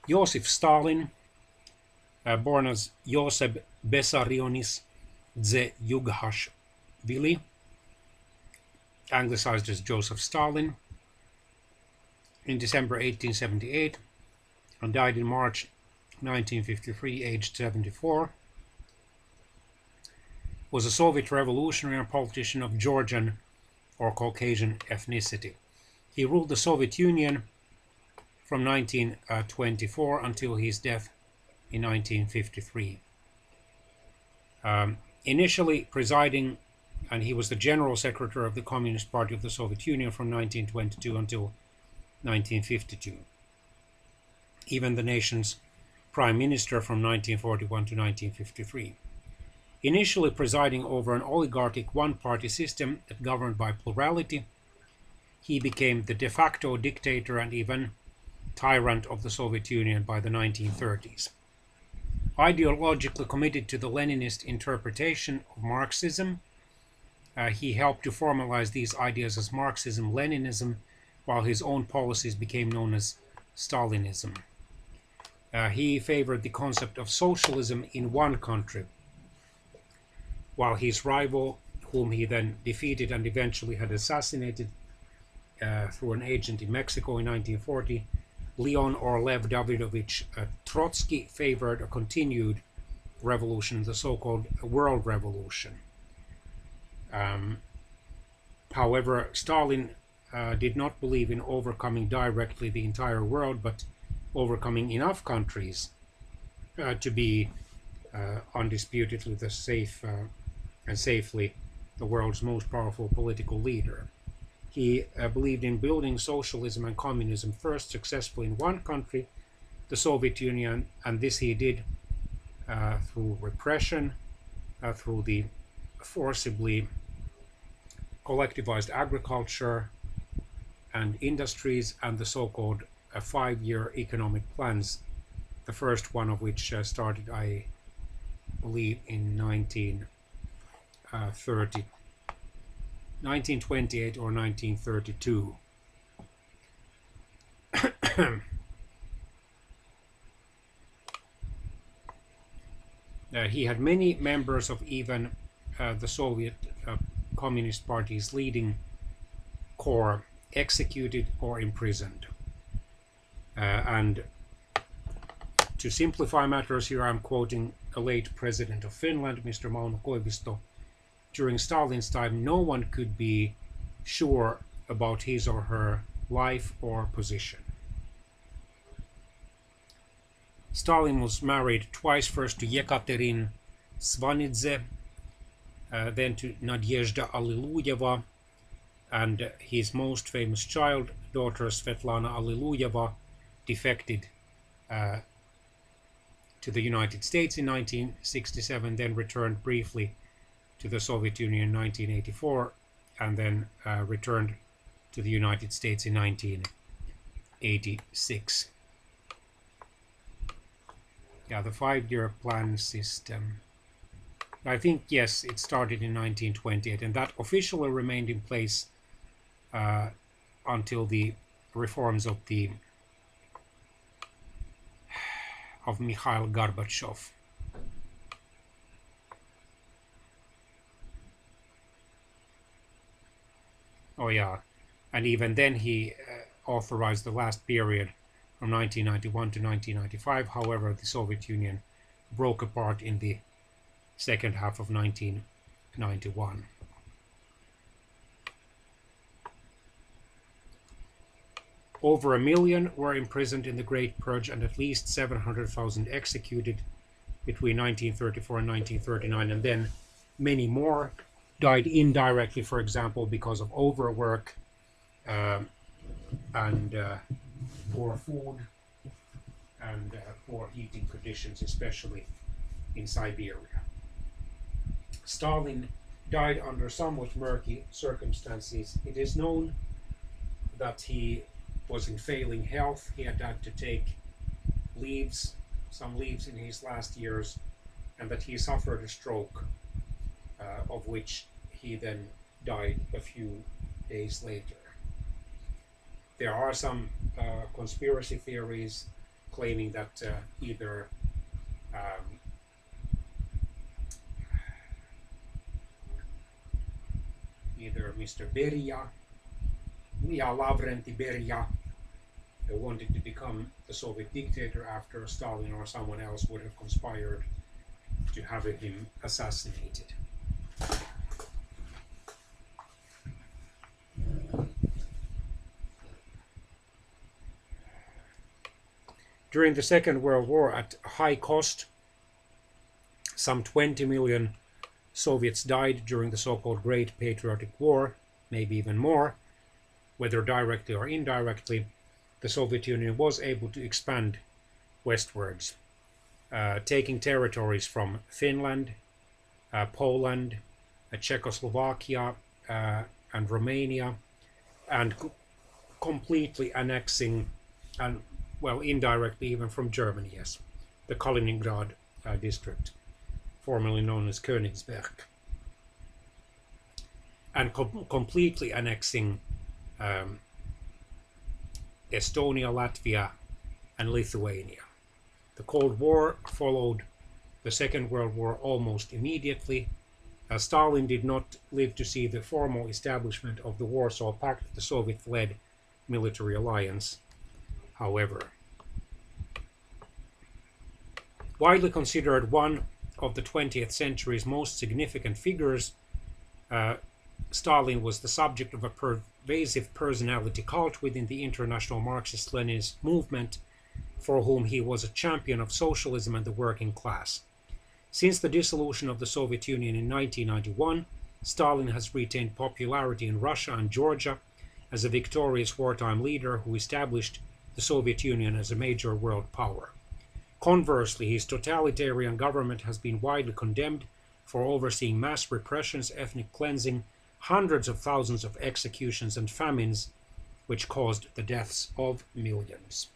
Joseph Stalin, born as Josep Bessarionis Dze-Yughashvili, anglicized as Joseph Stalin, in December 1878 and died in March 1953, aged 74, was a Soviet revolutionary and politician of Georgian or Caucasian ethnicity. He ruled the Soviet Union from 1924 until his death in 1953. Initially presiding, and he was the General Secretary of the Communist Party of the Soviet Union from 1922 until 1952. Even the nation's Prime Minister from 1941 to 1953. Initially presiding over an oligarchic one-party system that governed by plurality, he became the de facto dictator and even tyrant of the Soviet Union by the 1930s. Ideologically committed to the Leninist interpretation of Marxism, he helped to formalize these ideas as Marxism-Leninism, while his own policies became known as Stalinism. He favored the concept of socialism in one country, while his rival, whom he then defeated and eventually had assassinated through an agent in Mexico in 1940, Leon or Lev Davidovich Trotsky, favored a continued revolution, the so-called World Revolution. However, Stalin did not believe in overcoming directly the entire world, but overcoming enough countries to be undisputedly the safe and safely the world's most powerful political leader. He believed in building socialism and communism first successfully in one country, the Soviet Union, and this he did through repression, through the forcibly collectivized agriculture and industries, and the so-called 5-year economic plans, the first one of which started, I believe, in 1928 or 1932. He had many members of even the Soviet Communist Party's leading core executed or imprisoned. And to simplify matters here, I'm quoting a late president of Finland, Mr. Mauno Koivisto. During Stalin's time, no one could be sure about his or her life or position. Stalin was married twice, first to Yekaterin Svanidze, then to Nadezhda Alliluyeva, and his most famous child, daughter Svetlana Alliluyeva, defected to the United States in 1967, then returned briefly to the Soviet Union in 1984, and then returned to the United States in 1986. Yeah, the 5-year plan system. I think, yes, it started in 1928, and that officially remained in place until the reforms of Mikhail Gorbachev. Oh yeah, and even then he authorized the last period from 1991 to 1995. However, the Soviet Union broke apart in the second half of 1991. Over 1 million were imprisoned in the Great Purge and at least 700,000 executed between 1934 and 1939, and then many more died indirectly, for example, because of overwork and poor food and poor heating conditions, especially in Siberia. Stalin died under somewhat murky circumstances. It is known that he was in failing health. He had to take some leaves in his last years, and that he suffered a stroke, of which he then died a few days later. There are some conspiracy theories claiming that either Mr. Beria, Lavrenti Beria, who wanted to become the Soviet dictator after Stalin or someone else would have conspired to have him assassinated. During the Second World War, at high cost, some 20 million Soviets died during the so-called Great Patriotic War, maybe even more. Whether directly or indirectly, the Soviet Union was able to expand westwards, taking territories from Finland, Poland, Czechoslovakia, and Romania, and completely annexing, and well, indirectly even from Germany, yes, the Kaliningrad district, formerly known as Königsberg, and completely annexing Estonia, Latvia, and Lithuania. The Cold War followed the Second World War almost immediately. Stalin did not live to see the formal establishment of the Warsaw Pact, the Soviet-led military alliance, however. Widely considered one of the 20th century's most significant figures, Stalin was the subject of a pervasive personality cult within the international Marxist-Leninist movement, for whom he was a champion of socialism and the working class. Since the dissolution of the Soviet Union in 1991, Stalin has retained popularity in Russia and Georgia as a victorious wartime leader who established the Soviet Union as a major world power. Conversely, his totalitarian government has been widely condemned for overseeing mass repressions, ethnic cleansing, hundreds of thousands of executions and famines, which caused the deaths of millions.